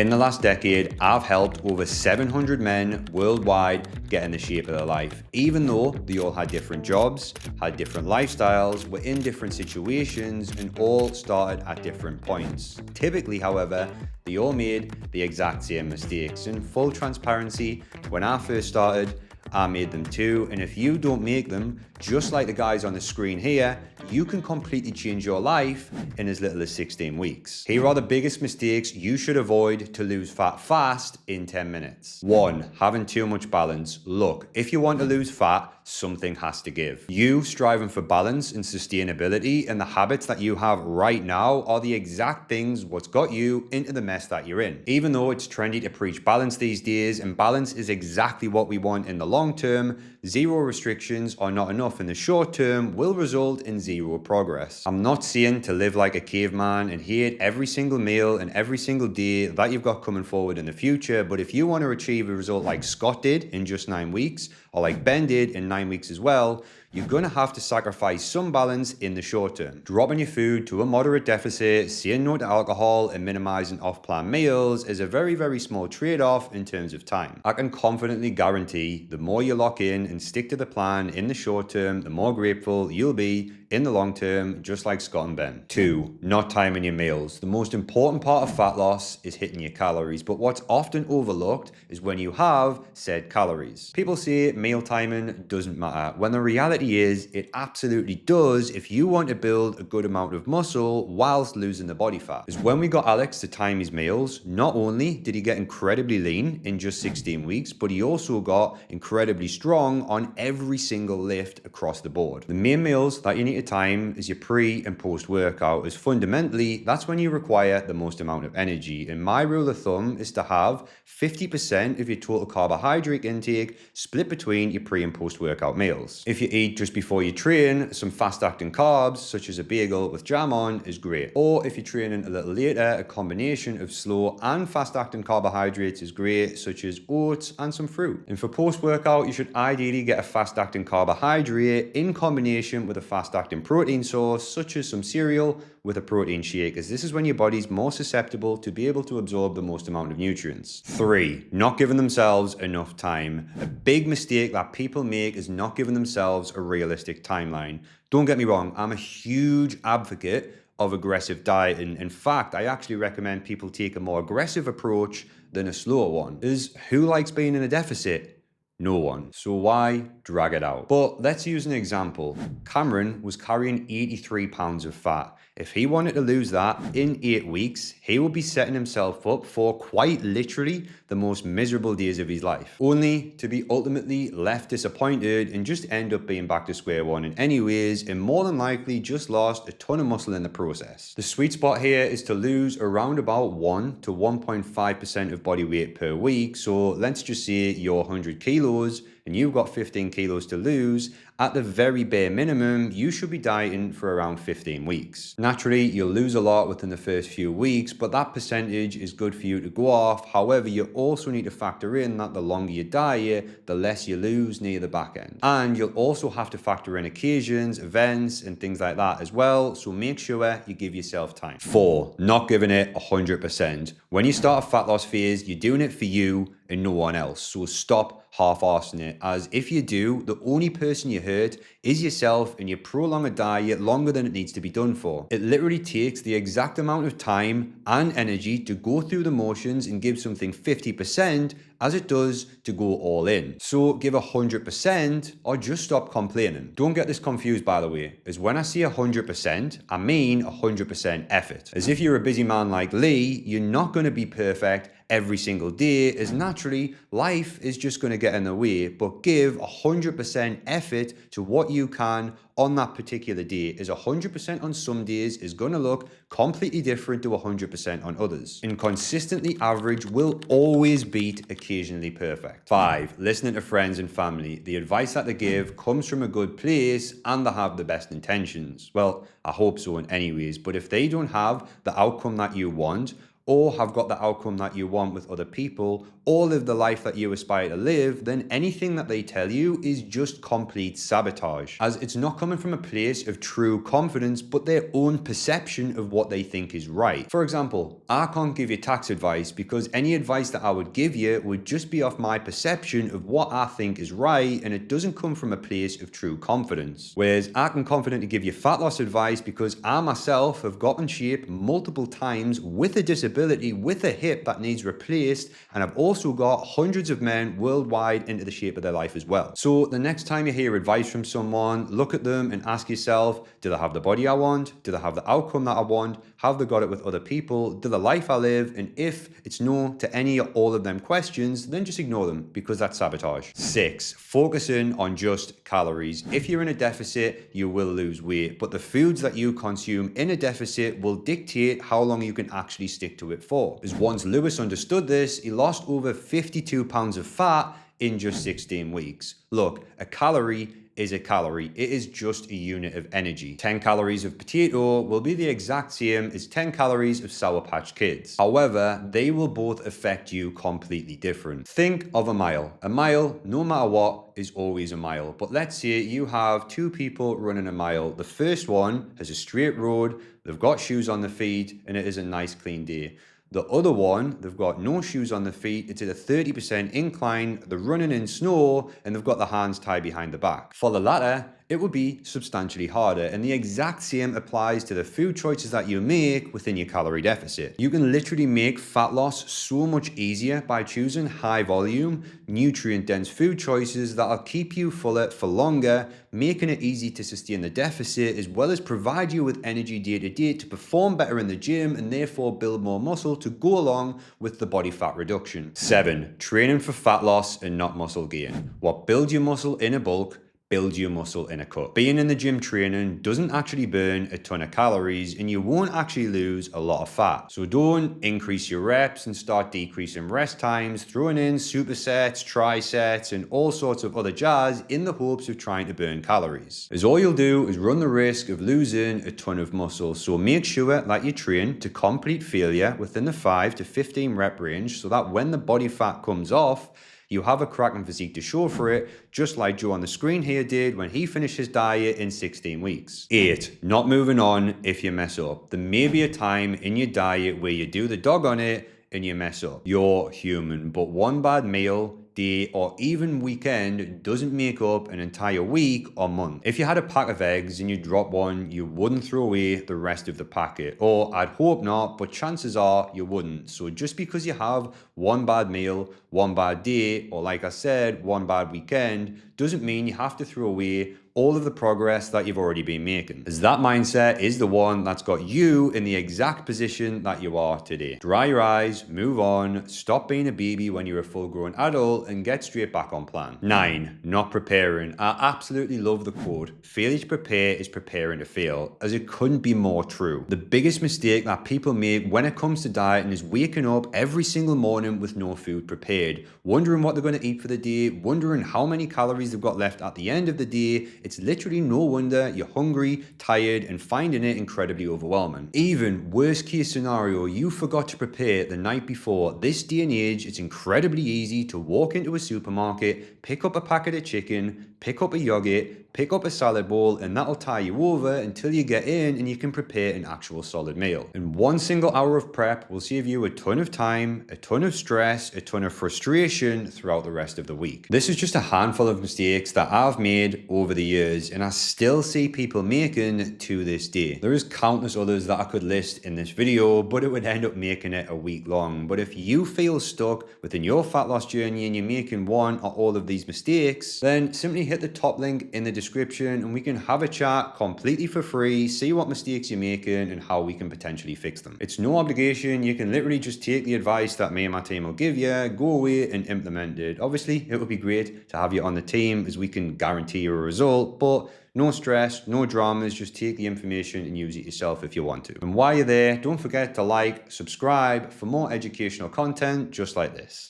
In the last decade, I've helped over 700 men worldwide get in the shape of their life, even though they all had different jobs, had different lifestyles, were in different situations, and all started at different points. Typically, however, they all made the exact same mistakes. In full transparency, when I first started, I made them too, and if you don't make them, just like the guys on the screen here, you can completely change your life in as little as 16 weeks. Here are the biggest mistakes you should avoid to lose fat fast in 10 minutes. 1. Having too much balance. Look, if you want to lose fat, something has to give. You striving for balance and sustainability, and the habits that you have right now are the exact things what's got you into the mess that you're in. Even though it's trendy to preach balance these days, and balance is exactly what we want in the long term, zero restrictions are not enough in the short term will result in zero progress. I'm not saying to live like a caveman and hate every single meal and every single day that you've got coming forward in the future, but if you want to achieve a result like Scott did in just 9 weeks, or like Ben did in 9 weeks as well, you're going to have to sacrifice some balance in the short term. Dropping your food to a moderate deficit, saying no to alcohol, and minimizing off-plan meals is a very, very small trade-off in terms of time. I can confidently guarantee the more you lock in and stick to the plan in the short term, the more grateful you'll be in the long term, just like Scott and Ben. 2. Not timing your meals. The most important part of fat loss is hitting your calories, but what's often overlooked is when you have said calories. People say meal timing doesn't matter, when the reality is it absolutely does if you want to build a good amount of muscle whilst losing the body fat. Because when we got Alex to time his meals, not only did he get incredibly lean in just 16 weeks, but he also got incredibly strong on every single lift across the board. The main meals that you need to time is your pre and post workout, as fundamentally that's when you require the most amount of energy. And my rule of thumb is to have 50% of your total carbohydrate intake split between your pre and post workout meals. If you eat just before you train, some fast acting carbs such as a bagel with jam on is great. Or if you're training a little later, a combination of slow and fast acting carbohydrates is great, such as oats and some fruit. And for post workout, you should ideally get a fast acting carbohydrate in combination with a fast acting protein source such as some cereal with a protein shake, as this is when your body's more susceptible to be able to absorb the most amount of nutrients. 3. Not giving themselves enough time. A big mistake that people make is not giving themselves a realistic timeline. Don't get me wrong, I'm a huge advocate of aggressive dieting. In fact, I actually recommend people take a more aggressive approach than a slower one. Is who likes being in a deficit? No one. So why drag it out? But let's use an example. Cameron was carrying 83 pounds of fat. If he wanted to lose that in 8 weeks, he would be setting himself up for quite literally the most miserable days of his life, only to be ultimately left disappointed and just end up being back to square one in anyways, and more than likely just lost a ton of muscle in the process. The sweet spot here is to lose around about 1 to 1.5% of body weight per week. So let's just say you're 100 kilos and you've got 15 kilos to lose. At the very bare minimum, you should be dieting for around 15 weeks. Naturally, you'll lose a lot within the first few weeks, but that percentage is good for you to go off. However, you also need to factor in that the longer you diet, the less you lose near the back end. And you'll also have to factor in occasions, events, and things like that as well. So make sure you give yourself time. 4. Not giving it 100%. When you start a fat loss phase, you're doing it for you and no one else. So stop half-arsing it, as if you do, the only person you hurt is yourself, and you prolong a diet longer than it needs to be done for. It literally takes the exact amount of time and energy to go through the motions and give something 50% as it does to go all in. So give 100% or just stop complaining. Don't get this confused, by the way, as when I say 100%, I mean 100% effort. As if you're a busy man like Lee, you're not going to be perfect every single day, as naturally life is just going to get in the way, but give 100% effort to what you can on that particular day, as 100% on some days is going to look completely different to 100% on others. And consistently average will always beat occasionally perfect. 5. Listening to friends and family. The advice that they give comes from a good place and they have the best intentions. Well, I hope so in anyways, but if they don't have the outcome that you want, or have got the outcome that you want with other people, or live the life that you aspire to live, then anything that they tell you is just complete sabotage, as it's not coming from a place of true confidence, but their own perception of what they think is right. For example, I can't give you tax advice because any advice that I would give you would just be off my perception of what I think is right, and it doesn't come from a place of true confidence. Whereas I can confidently give you fat loss advice because I myself have gotten shape multiple times with a disability, with a hip that needs replaced, and I've also got hundreds of men worldwide into the shape of their life as well. So the next time you hear advice from someone, look at them and ask yourself, do they have the body I want? Do they have the outcome that I want? Have they got it with other people? Do the life I live? And if it's no to any or all of them questions, then just ignore them because that's sabotage. 6, focusing on just calories. If you're in a deficit, you will lose weight, but the foods that you consume in a deficit will dictate how long you can actually stick to it for. As once Lewis understood this, he lost over 52 pounds of fat in just 16 weeks. Look, a calorie is a calorie. It is just a unit of energy. 10 calories of potato will be the exact same as 10 calories of Sour Patch Kids. However, they will both affect you completely different. Think of a mile. A mile, no matter what, is always a mile. But let's say you have two people running a mile. The first one has a straight road, they've got shoes on their feet, and it is a nice clean day. The other one, they've got no shoes on their feet, it's at a 30% incline, they're running in snow, and they've got their hands tied behind the back. For the latter, it would be substantially harder, and the exact same applies to the food choices that you make within your calorie deficit. You can literally make fat loss so much easier by choosing high volume, nutrient dense food choices that'll keep you fuller for longer, making it easy to sustain the deficit, as well as provide you with energy day to day to perform better in the gym and therefore build more muscle to go along with the body fat reduction. 7, training for fat loss and not muscle gain. What builds your muscle in a bulk build your muscle in a cut. Being in the gym training doesn't actually burn a ton of calories, and you won't actually lose a lot of fat. So don't increase your reps and start decreasing rest times, throwing in supersets, trisets, and all sorts of other jazz in the hopes of trying to burn calories. As all you'll do is run the risk of losing a ton of muscle. So make sure that you train to complete failure within the 5 to 15 rep range, so that when the body fat comes off, you have a cracking physique to show for it, just like Joe on the screen here did when he finished his diet in 16 weeks. 8, not moving on if you mess up. There may be a time in your diet where you do the dog on it and you mess up. You're human, but one bad meal, day, or even weekend doesn't make up an entire week or month. If you had a pack of eggs and you drop one, you wouldn't throw away the rest of the packet. Or I'd hope not, but chances are you wouldn't. So just because you have one bad meal, one bad day, or like I said, one bad weekend, doesn't mean you have to throw away all of the progress that you've already been making, as that mindset is the one that's got you in the exact position that you are today. Dry your eyes, move on, stop being a baby when you're a full-grown adult, and get straight back on plan. 9, not preparing. I absolutely love the quote, failure to prepare is preparing to fail, as it couldn't be more true. The biggest mistake that people make when it comes to dieting is waking up every single morning with no food prepared, wondering what they're going to eat for the day, wondering how many calories they've got left at the end of the day. It's literally no wonder you're hungry, tired, and finding it incredibly overwhelming. Even worst case scenario, you forgot to prepare the night before. This day and age, it's incredibly easy to walk into a supermarket, pick up a packet of chicken, pick up a yogurt, pick up a salad bowl, and that'll tie you over until you get in and you can prepare an actual solid meal. And one single hour of prep will save you a ton of time, a ton of stress, a ton of frustration throughout the rest of the week. This is just a handful of mistakes that I've made over the years, and I still see people making to this day. There is countless others that I could list in this video, but it would end up making it a week long. But if you feel stuck within your fat loss journey and you're making one or all of these mistakes, then simply hit the top link in the description and we can have a chat completely for free, see what mistakes you're making and how we can potentially fix them. It's no obligation. You can literally just take the advice that me and my team will give you, go away and implement it. Obviously, it would be great to have you on the team as we can guarantee you a result, but no stress, no dramas, just take the information and use it yourself if you want to. And while you're there, don't forget to like, subscribe for more educational content just like this.